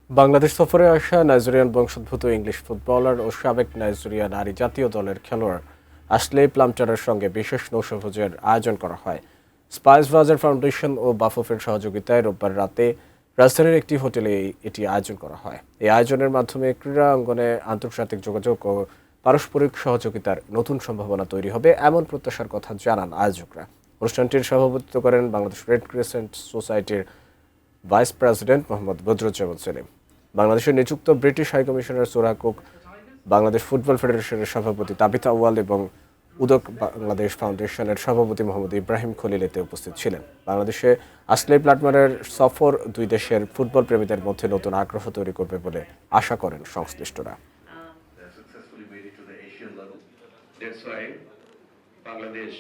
বাংলাদেশ সফরে আসা নাইজেরিয়ান বংশোদ্ভূত ইংলিশ ফুটবলার ও সাবেক নাইজেরিয়া নারী জাতীয় দলের খেলোয়াড় আশলে প্লামচারের সঙ্গে বিশেষ নৌসভোজের আয়োজন করা হয়। স্পাইস বাজার ফাউন্ডেশন ও বাফুফের সহযোগিতায় রোববার রাতে রাজধানীর একটি হোটেলে এটি আয়োজন করা হয়। এই আয়োজনের মাধ্যমে ক্রীড়া অঙ্গনে আন্তর্জাতিক যোগাযোগ ও পারস্পরিক সহযোগিতার নতুন সম্ভাবনা তৈরি হবে এমন প্রত্যাশার কথা জানান আয়োজকরা। অনুষ্ঠানটির সভাপতিত্ব করেন বাংলাদেশ রেড ক্রিসেন্ট সোসাইটির ভাইস প্রেসিডেন্ট মোহাম্মদ বদরুজ্জামান সেলিম। বাংলাদেশে নিযুক্ত ব্রিটিশ হাইকমিশনার সোরা কুক, বাংলাদেশ ফুটবল ফেডারেশনের সভাপতি তাবিথা আউয়াল এবং উদক বাংলাদেশ ফাউন্ডেশনের সভাপতি মোহাম্মদ ইব্রাহিম খলিল এতে উপস্থিত ছিলেন। বাংলাদেশে আসলে প্লাটমারের সফর দুই দেশের ফুটবল প্রেমীদের মধ্যে নতুন আগ্রহ তৈরি করবে বলে আশা করেন সংশ্লিষ্টরা। বাংলাদেশ